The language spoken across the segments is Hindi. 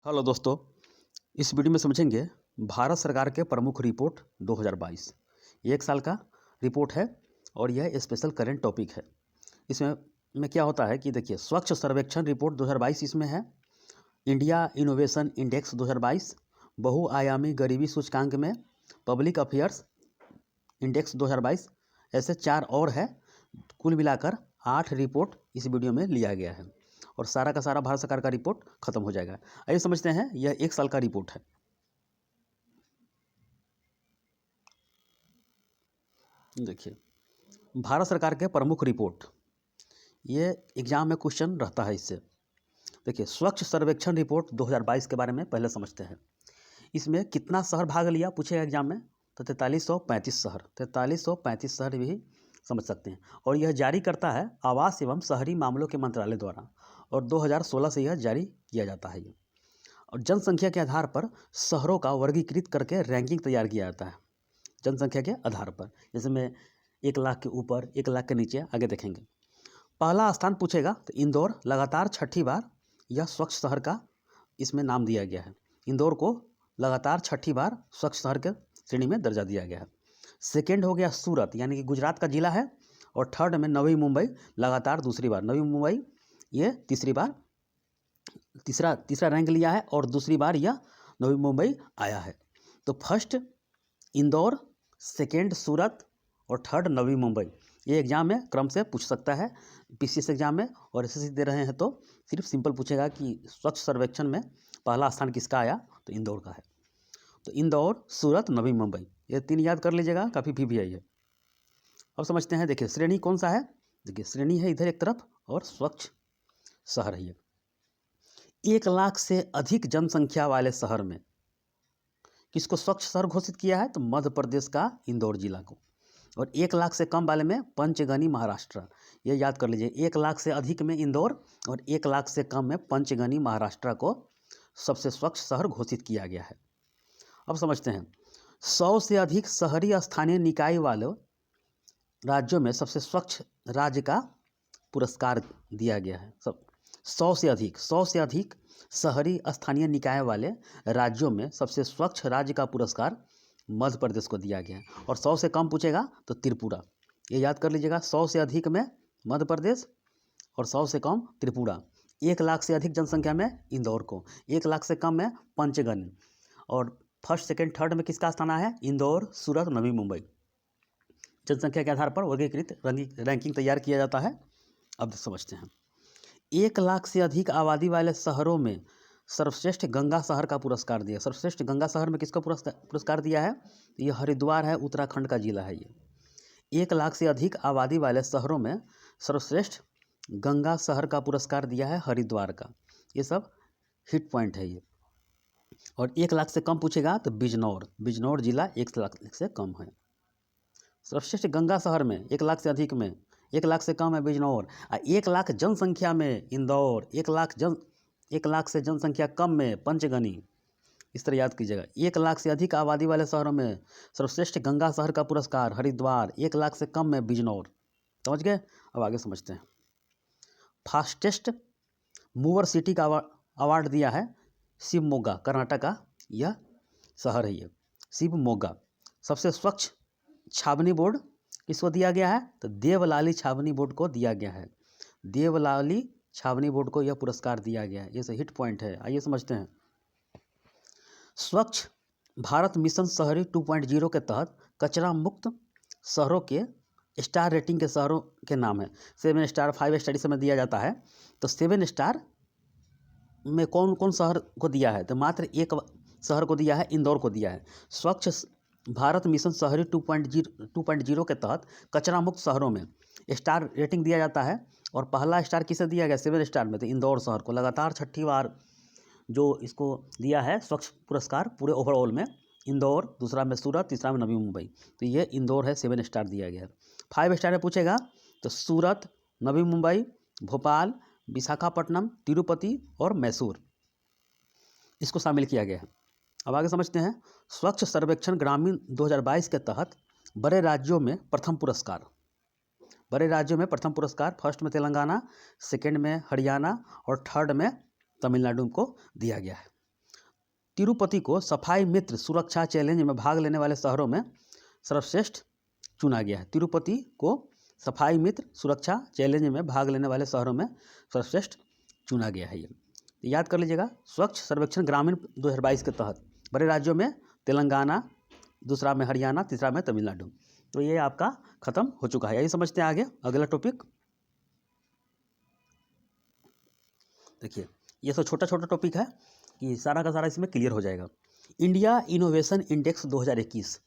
हेलो दोस्तों, इस वीडियो में समझेंगे भारत सरकार के प्रमुख रिपोर्ट 2022। ये एक साल का रिपोर्ट है और यह स्पेशल करंट टॉपिक है। इसमें क्या होता है कि देखिए, स्वच्छ सर्वेक्षण रिपोर्ट 2022 इसमें है, इंडिया इनोवेशन इंडेक्स 2022, बहुआयामी गरीबी सूचकांक में पब्लिक अफेयर्स इंडेक्स 2022, ऐसे 4 और है। कुल मिलाकर 8 रिपोर्ट इस वीडियो में लिया गया है और सारा का सारा भारत सरकार का रिपोर्ट खत्म हो जाएगा। आइए समझते हैं, यह एक साल का रिपोर्ट है। देखिए, भारत सरकार के प्रमुख रिपोर्ट, ये एग्जाम में क्वेश्चन रहता है इससे। देखिए, स्वच्छ सर्वेक्षण रिपोर्ट 2022 के बारे में पहले समझते हैं। इसमें कितना शहर भाग लिया पूछेगा एग्जाम में, तो 4335 शहर भी समझ सकते हैं। और यह जारी करता है आवास एवं शहरी मामलों के मंत्रालय द्वारा, और 2016 से यह जारी किया जाता है। और जनसंख्या के आधार पर शहरों का वर्गीकृत करके रैंकिंग तैयार किया जाता है, जनसंख्या के आधार पर। जैसे में 1 लाख के ऊपर, 1 लाख के नीचे, आगे देखेंगे। पहला स्थान पूछेगा तो इंदौर लगातार 6ठी बार यह स्वच्छ शहर का इसमें नाम दिया गया है। इंदौर को लगातार 6ठी बार स्वच्छ शहर के श्रेणी में दर्जा दिया गया है। सेकेंड हो गया सूरत, यानी कि गुजरात का जिला है। और थर्ड में नवी मुंबई, लगातार दूसरी बार नवी मुंबई ये तीसरा रैंक लिया है और दूसरी बार यह नवी मुंबई आया है। तो फर्स्ट इंदौर, सेकेंड सूरत और थर्ड नवी मुंबई। ये एग्जाम में क्रम से पूछ सकता है पीसीएस एग्जाम में। और एसएससी दे रहे हैं तो सिर्फ सिंपल पूछेगा कि स्वच्छ सर्वेक्षण में पहला स्थान किसका आया, तो इंदौर का है। तो इंदौर, सूरत, नवी मुंबई, ये 3 याद कर लीजिएगा, काफ़ी PVI है। अब समझते हैं। देखिए, श्रेणी कौन सा है। देखिए, श्रेणी है इधर एक तरफ और स्वच्छ शहर है ये। 1 लाख से अधिक जनसंख्या वाले शहर में किसको स्वच्छ शहर घोषित किया है, तो मध्य प्रदेश का इंदौर जिला को। और 1 लाख से कम वाले में पंचगनी महाराष्ट्र, ये याद कर लीजिए। 1 लाख से अधिक में इंदौर और 1 लाख से कम में पंचगनी महाराष्ट्र को सबसे स्वच्छ शहर घोषित किया गया है। अब समझते हैं, 100 से अधिक शहरी स्थानीय निकाय वाले राज्यों में सबसे स्वच्छ राज्य का पुरस्कार दिया गया है। 100 से अधिक शहरी स्थानीय निकाय वाले राज्यों में सबसे स्वच्छ राज्य का पुरस्कार मध्य प्रदेश को दिया गया है। और 100 से कम पूछेगा तो त्रिपुरा, ये याद कर लीजिएगा। 100 से अधिक में मध्य प्रदेश और 100 से कम त्रिपुरा। 1 लाख से अधिक जनसंख्या में इंदौर को, 1 लाख से कम में पंचगनी। और फर्स्ट, सेकेंड, थर्ड में किसका स्थान है, इंदौर, सूरत, नवी मुंबई। जनसंख्या के आधार पर वर्गीकृत रैंकिंग तैयार किया जाता है। अब समझते हैं, 1 लाख से अधिक आबादी वाले शहरों में सर्वश्रेष्ठ गंगा शहर का पुरस्कार दिया। सर्वश्रेष्ठ गंगा शहर में किसको पुरस्कार दिया है, ये हरिद्वार है, उत्तराखंड का जिला है ये। 1 लाख से अधिक आबादी वाले शहरों में सर्वश्रेष्ठ गंगा शहर का पुरस्कार दिया है हरिद्वार का। ये सब हिट पॉइंट है ये। और 1 लाख से कम पूछेगा तो बिजनौर जिला 1 लाख से कम है। सर्वश्रेष्ठ गंगा शहर में 1 लाख से अधिक में, 1 लाख से कम है बिजनौर। 1 लाख जनसंख्या में इंदौर, 1 लाख से जनसंख्या कम में पंचगनी। इस तरह याद कीजिएगा। 1 लाख से अधिक आबादी वाले शहरों में सर्वश्रेष्ठ गंगा शहर का पुरस्कार हरिद्वार, 1 लाख से कम में बिजनौर। समझ गए। अब आगे समझते हैं। फास्टेस्ट मूवर सिटी का अवार्ड दिया है शिवमोगा, कर्नाटक का यह शहर है ये, शिवमोगा। सबसे स्वच्छ छावनी बोर्ड किसको दिया गया है, तो देवलाली छावनी बोर्ड को दिया गया है। देवलाली छावनी बोर्ड को यह पुरस्कार दिया गया है। ये हिट पॉइंट है। आइए समझते हैं। स्वच्छ भारत मिशन शहरी 2.0 के तहत कचरा मुक्त शहरों के स्टार रेटिंग के शहरों के नाम है। 7 स्टार, 5 स्टार इस समय दिया जाता है। तो 7 स्टार में कौन कौन शहर को दिया है, तो मात्र एक शहर को दिया है, इंदौर को दिया है। स्वच्छ भारत मिशन शहरी 2.0 के तहत कचरा मुक्त शहरों में स्टार रेटिंग दिया जाता है। और पहला स्टार किसे दिया गया, 7 स्टार में, तो इंदौर शहर को लगातार 6ठी बार जो इसको दिया है स्वच्छ पुरस्कार पूरे ओवरऑल में। इंदौर, दूसरा में सूरत, तीसरा में नवी मुंबई। तो ये इंदौर है, 7 स्टार दिया गया है। 5 स्टार में पूछेगा तो सूरत, नवी मुंबई, भोपाल, विशाखापट्टनम, तिरुपति और मैसूर, इसको शामिल किया गया है। अब आगे समझते हैं। स्वच्छ सर्वेक्षण ग्रामीण 2022 के तहत बड़े राज्यों में प्रथम पुरस्कार, फर्स्ट में तेलंगाना, सेकेंड में हरियाणा और थर्ड में तमिलनाडु को दिया गया है। तिरुपति को सफाई मित्र सुरक्षा चैलेंज में भाग लेने वाले शहरों में सर्वश्रेष्ठ चुना गया है। तिरुपति को सफाई मित्र सुरक्षा चैलेंज में भाग लेने वाले शहरों में सर्वश्रेष्ठ चुना गया है। ये याद कर लीजिएगा। स्वच्छ सर्वेक्षण ग्रामीण 2022 के तहत बड़े राज्यों में तेलंगाना, दूसरा में हरियाणा, तीसरा में तमिलनाडु। तो ये आपका खत्म हो चुका है। यही समझते हैं आगे अगला टॉपिक। देखिए ये तो छोटा छोटा टॉपिक है कि सारा का सारा इसमें क्लियर हो जाएगा। India innovation index 2021,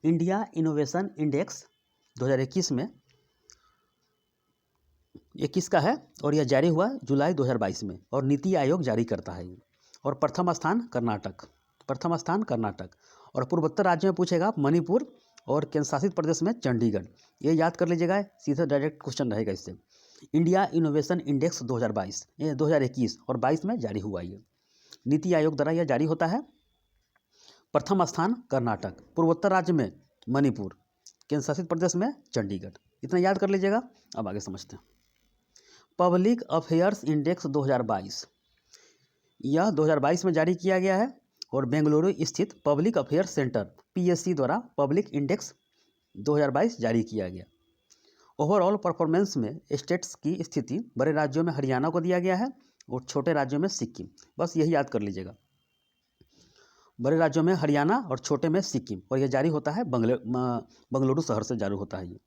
India innovation index 2021 में ये किसका है और यह जारी हुआ जुलाई 2022 में और नीति आयोग जारी करता है। और प्रथम स्थान कर्नाटक, प्रथम स्थान कर्नाटक। और पूर्वोत्तर राज्य में पूछेगा मणिपुर और केंद्र शासित प्रदेश में चंडीगढ़। ये याद कर लीजिएगा, सीधा डायरेक्ट क्वेश्चन रहेगा इससे। इंडिया इनोवेशन इंडेक्स 2022 ये 2021 और 22 में जारी हुआ। ये नीति आयोग द्वारा यह जारी होता है। प्रथम स्थान कर्नाटक, पूर्वोत्तर राज्य में मणिपुर, केंद्र शासित प्रदेश में चंडीगढ़। इतना याद कर लीजिएगा। अब आगे समझते हैं। पब्लिक अफेयर्स इंडेक्स 2022 यह 2022 में जारी किया गया है और बेंगलुरु स्थित पब्लिक अफेयर्स सेंटर PSC द्वारा पब्लिक इंडेक्स 2022 जारी किया गया। ओवरऑल परफॉर्मेंस में स्टेट्स की स्थिति बड़े राज्यों में हरियाणा को दिया गया है और छोटे राज्यों में सिक्किम। बस यही याद कर लीजिएगा। बड़े राज्यों में हरियाणा और छोटे में सिक्किम। और यह जारी होता है बेंगलुरु शहर से जारी होता है ये।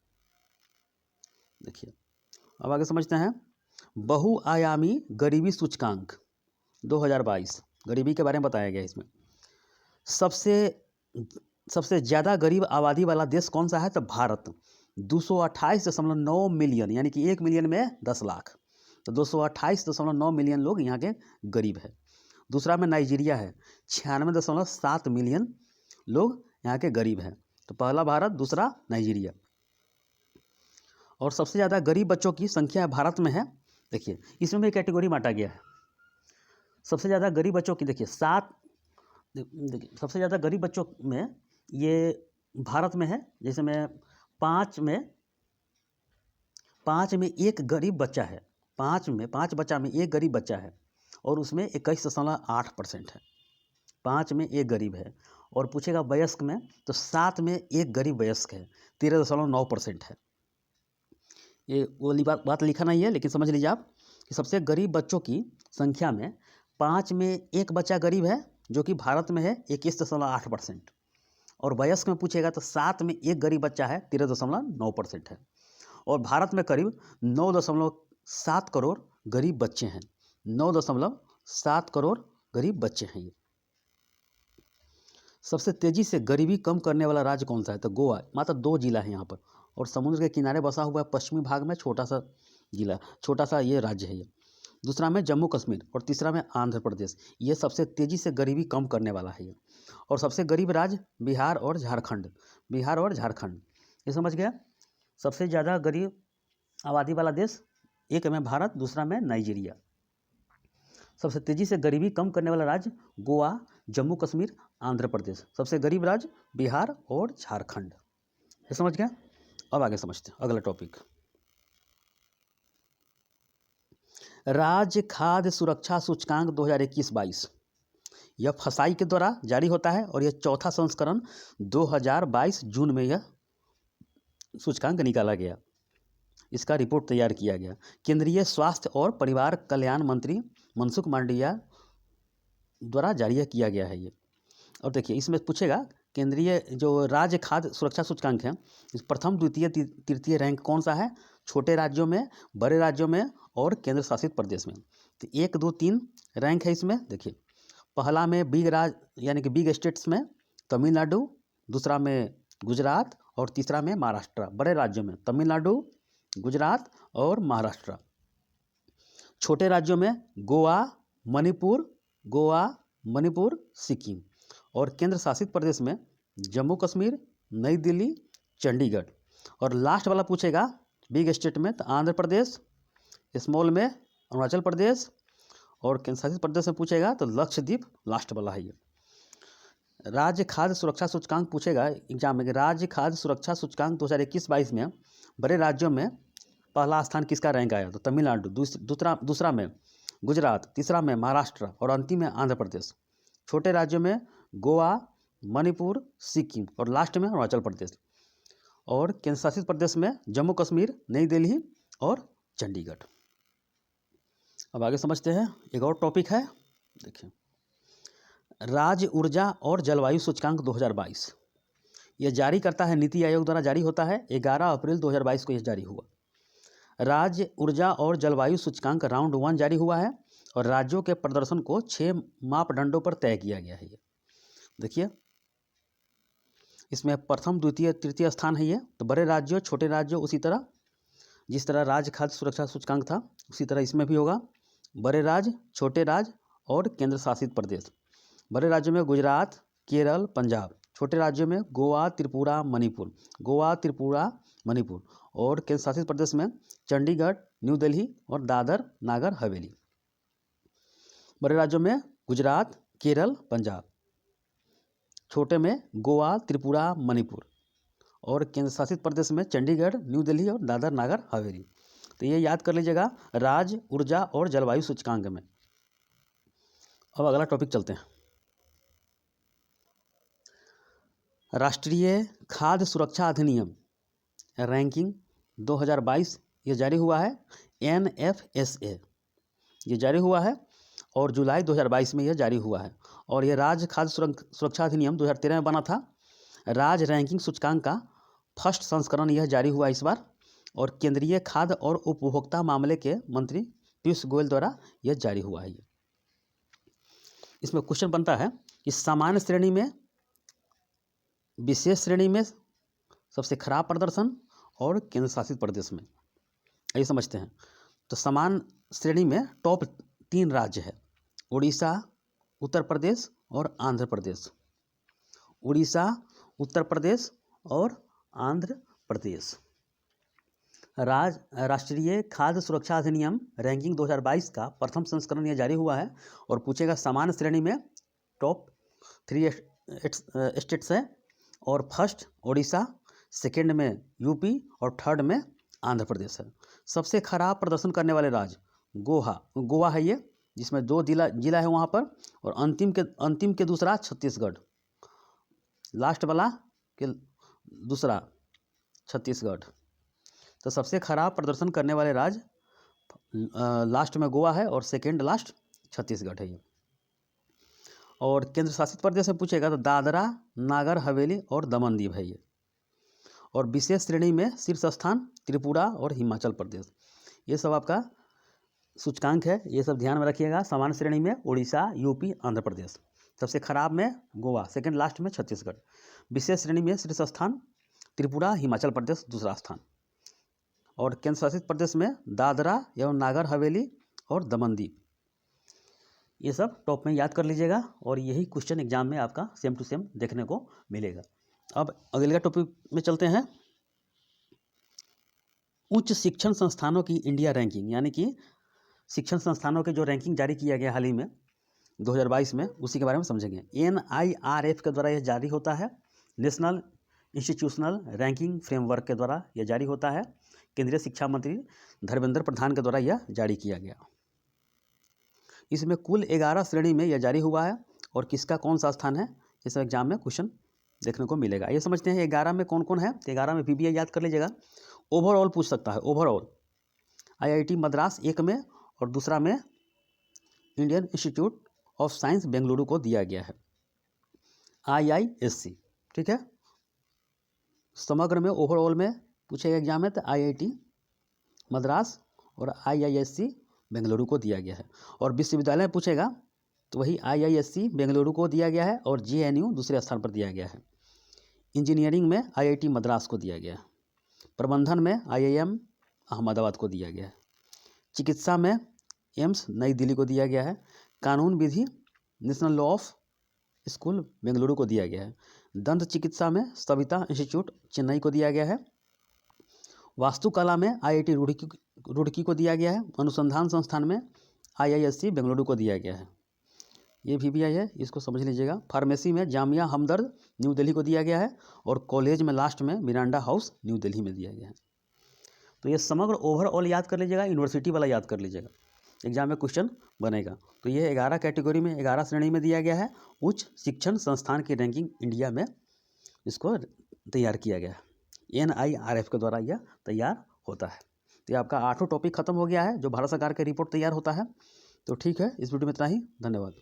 देखिए अब आगे समझते हैं। बहुआयामी गरीबी सूचकांक 2022 गरीबी के बारे में बताया गया। इसमें सबसे ज़्यादा गरीब आबादी वाला देश कौन सा है? तो भारत, 228.9 मिलियन, यानी कि 1 मिलियन में 10 लाख। तो 228.9 मिलियन लोग यहाँ के गरीब है। दूसरा में नाइजीरिया है, 96.7 मिलियन लोग यहाँ के गरीब हैं। तो पहला भारत, दूसरा नाइजीरिया। और सबसे ज़्यादा गरीब बच्चों की संख्या भारत में है। देखिए इसमें भी कैटेगरी बांटा गया है। सबसे ज़्यादा गरीब बच्चों की देखिए सबसे ज़्यादा गरीब बच्चों में ये भारत में है। जैसे में पाँच में एक गरीब बच्चा है, पाँच बच्चा में एक गरीब बच्चा है और उसमें 21.8% है। 5 में एक गरीब है। और पूछेगा वयस्क में तो 7 में एक गरीब वयस्क है, 13.9% है। ये वो बात लिखा नहीं है, लेकिन समझ लीजिए आप कि सबसे गरीब बच्चों की संख्या में 5 में एक बच्चा गरीब है जो कि भारत में है 21.8%। और वयस्क में पूछेगा तो 7 में एक गरीब बच्चा है, 13.9% है। और भारत में करीब 9.7 करोड़ गरीब बच्चे हैं। 9.7 करोड़ गरीब बच्चे हैं। ये सबसे तेज़ी से गरीबी कम करने वाला राज्य कौन सा है? तो गोवा। मात्र 2 जिला है यहाँ पर और समुद्र के किनारे बसा हुआ है पश्चिमी भाग में छोटा सा ये राज्य है ये। दूसरा में जम्मू कश्मीर और तीसरा में आंध्र प्रदेश। ये सबसे तेज़ी से गरीबी कम करने वाला है ये। और सबसे गरीब राज्य बिहार और झारखंड। ये समझ गया। सबसे ज़्यादा गरीब आबादी वाला देश, एक में भारत, दूसरा में नाइजीरिया। सबसे तेज़ी से गरीबी कम करने वाला राज्य गोवा, जम्मू कश्मीर, आंध्र प्रदेश। सबसे गरीब राज्य बिहार और झारखंड। ये समझ गया। अब आगे समझते हैं अगला टॉपिक। राज्य खाद्य सुरक्षा सूचकांक 2021-22 यह फसाई के द्वारा जारी होता है और यह चौथा संस्करण 2022 जून में यह सूचकांक निकाला गया। इसका रिपोर्ट तैयार किया गया। केंद्रीय स्वास्थ्य और परिवार कल्याण मंत्री मनसुख मांडविया द्वारा जारी किया गया है ये। और देखिए इसमें पूछेगा केंद्रीय जो राज्य खाद्य सुरक्षा सूचकांक है, इस प्रथम, द्वितीय, तृतीय रैंक कौन सा है? छोटे राज्यों में, बड़े राज्यों में और केंद्र शासित प्रदेश में। तो 1, 2, 3 रैंक है इसमें। देखिए पहला में यानी कि बिग स्टेट्स में तमिलनाडु, दूसरा में गुजरात और तीसरा में महाराष्ट्र। बड़े राज्यों में तमिलनाडु, गुजरात और महाराष्ट्र। छोटे राज्यों में गोवा, मणिपुर, सिक्किम। और केंद्र शासित प्रदेश में जम्मू कश्मीर, नई दिल्ली, चंडीगढ़। और लास्ट वाला पूछेगा बिग स्टेट में तो आंध्र प्रदेश, स्मॉल में अरुणाचल प्रदेश और केंद्र शासित प्रदेश में पूछेगा तो लक्षद्वीप लास्ट वाला है ये। राज्य खाद्य सुरक्षा सूचकांक पूछेगा एग्जाम में। राज्य खाद्य सुरक्षा सूचकांक 2021-22 में बड़े राज्यों में पहला स्थान किसका रैंक आया? तो तमिलनाडु, दूसरा में गुजरात, तीसरा में महाराष्ट्र और अंतिम में आंध्र प्रदेश। छोटे राज्यों में गोवा, मणिपुर, सिक्किम और लास्ट में अरुणाचल प्रदेश। और केंद्र शासित प्रदेश में जम्मू कश्मीर, नई दिल्ली और चंडीगढ़। अब आगे समझते हैं, एक और टॉपिक है, देखिए राज्य ऊर्जा और जलवायु सूचकांक 2022। यह जारी करता है नीति आयोग द्वारा जारी होता है। 11 अप्रैल 2022 को यह जारी हुआ। राज्य ऊर्जा और जलवायु सूचकांक राउंड 1 जारी हुआ है और राज्यों के प्रदर्शन को 6 मापदंडों पर तय किया गया है। ये देखिए, इसमें प्रथम, द्वितीय, तृतीय स्थान है ये। तो बड़े राज्यों, छोटे राज्यों, उसी तरह जिस तरह राज्य खाद्य सुरक्षा सूचकांक था उसी तरह इसमें भी होगा। बड़े राज्य, छोटे राज्य और केंद्र शासित प्रदेश। बड़े राज्यों में गुजरात, केरल, पंजाब। छोटे राज्यों में गोवा, त्रिपुरा, मणिपुर। गोवा, त्रिपुरा, मणिपुर। और केंद्र शासित प्रदेश में चंडीगढ़, न्यू दिल्ली और दादर नागर हवेली। बड़े राज्यों में गुजरात, केरल, पंजाब। छोटे में गोवा, त्रिपुरा, मणिपुर। और केंद्र शासित प्रदेश में चंडीगढ़, न्यू दिल्ली और दादर नागर हवेली। तो ये याद कर लीजिएगा राज्य, ऊर्जा और जलवायु सूचकांक में। अब अगला टॉपिक चलते हैं। राष्ट्रीय खाद्य सुरक्षा अधिनियम रैंकिंग 2022 ये जारी हुआ है। NFSA ये जारी हुआ है और जुलाई 2022 में यह जारी हुआ है। और यह राज्य खाद्य सुरक्षा अधिनियम 2013 में बना था। राज्य रैंकिंग सूचकांक का फर्स्ट संस्करण यह जारी हुआ इस बार। और केंद्रीय खाद्य और उपभोक्ता मामले के मंत्री पीयूष गोयल द्वारा यह जारी हुआ है। इसमें क्वेश्चन बनता है कि सामान्य श्रेणी में, विशेष श्रेणी में सबसे खराब प्रदर्शन और केंद्र शासित प्रदेश में। आइए समझते हैं। तो समान श्रेणी में टॉप 3 राज्य है, उड़ीसा, उत्तर प्रदेश और आंध्र प्रदेश। उड़ीसा, उत्तर प्रदेश और आंध्र प्रदेश। राष्ट्रीय खाद्य सुरक्षा अधिनियम रैंकिंग 2022 का प्रथम संस्करण यह जारी हुआ है और पूछेगा सामान्य श्रेणी में टॉप 3 स्टेट्स है। और फर्स्ट उड़ीसा, सेकेंड में यूपी और थर्ड में आंध्र प्रदेश है। सबसे खराब प्रदर्शन करने वाले राज्य गोवा है ये, जिसमें 2 जिला है वहाँ पर। और अंतिम के दूसरा छत्तीसगढ़, लास्ट वाला के दूसरा छत्तीसगढ़। तो सबसे खराब प्रदर्शन करने वाले राज्य लास्ट में गोवा है और सेकेंड लास्ट छत्तीसगढ़ है ये। और केंद्र शासित प्रदेश में पूछेगा तो दादरा, नागर हवेली और दमन दीव है ये। और विशेष श्रेणी में शीर्ष स्थान त्रिपुरा और हिमाचल प्रदेश। ये सब आपका सूचकांक है, ये सब ध्यान में रखिएगा। सामान्य श्रेणी में उड़ीसा, यूपी, आंध्र प्रदेश। सबसे खराब में गोवा, सेकेंड लास्ट में छत्तीसगढ़। विशेष श्रेणी में शीर्ष स्थान त्रिपुरा, हिमाचल प्रदेश दूसरा स्थान। और केंद्र शासित प्रदेश में दादरा एवं नागर हवेली और दमन दीव। ये सब टॉप में याद कर लीजिएगा और यही क्वेश्चन एग्जाम में आपका सेम टू सेम देखने को मिलेगा। अब अगले टॉपिक में चलते हैं। उच्च शिक्षण संस्थानों की इंडिया रैंकिंग, यानी कि शिक्षण संस्थानों के जो रैंकिंग जारी किया गया हाल ही में 2022 में, उसी के बारे में समझेंगे। NIRF के द्वारा यह जारी होता है। नेशनल इंस्टीट्यूशनल रैंकिंग फ्रेमवर्क के द्वारा यह जारी होता है। केंद्रीय शिक्षा मंत्री धर्मेंद्र प्रधान के द्वारा यह जारी किया गया। इसमें कुल 11 श्रेणी में यह जारी हुआ है और किसका कौन सा स्थान है, इस एग्जाम में क्वेश्चन देखने को मिलेगा। ये समझते हैं 11 में कौन कौन है। 11 में VBI याद कर लीजिएगा। ओवरऑल पूछ सकता है। ओवरऑल IIT मद्रास एक में और दूसरा में Indian institute of science Bengaluru को दिया गया है, IISc। ठीक है, समग्र में ओवरऑल में पूछेगा एग्जाम में तो IIT मद्रास और IISc बेंगलुरु को दिया गया है। और विश्वविद्यालय में पूछेगा तो वही IISc बेंगलुरु को दिया गया है और JNU दूसरे स्थान पर दिया गया है। इंजीनियरिंग में IIT मद्रास को दिया गया है। प्रबंधन में IIM अहमदाबाद को दिया गया है। चिकित्सा में एम्स नई दिल्ली को दिया गया है। कानून विधि national law of school Bengaluru को दिया गया है। दंत चिकित्सा में सविता इंस्टीट्यूट चेन्नई को दिया गया है। वास्तुकला में IIT रुड़की को दिया गया है। अनुसंधान संस्थान में IISc बेंगलुरु को दिया गया है। ये VBI है, इसको समझ लीजिएगा। फार्मेसी में जामिया हमदर्द न्यू दिल्ली को दिया गया है और कॉलेज में लास्ट में मिरांडा हाउस न्यू दिल्ली में दिया गया है। तो ये समग्र ओवरऑल याद कर लीजिएगा, यूनिवर्सिटी वाला याद कर लीजिएगा। एग्जाम में क्वेश्चन बनेगा। तो ये 11 कैटेगरी में 11 श्रेणी में दिया गया है। उच्च शिक्षण संस्थान की रैंकिंग इंडिया में इसको तैयार किया गया है। NIRF के द्वारा यह तैयार होता है। तो ये आपका 8वां टॉपिक खत्म हो गया है जो भारत सरकार के रिपोर्ट तैयार होता है। तो ठीक है, इस वीडियो में इतना ही। धन्यवाद।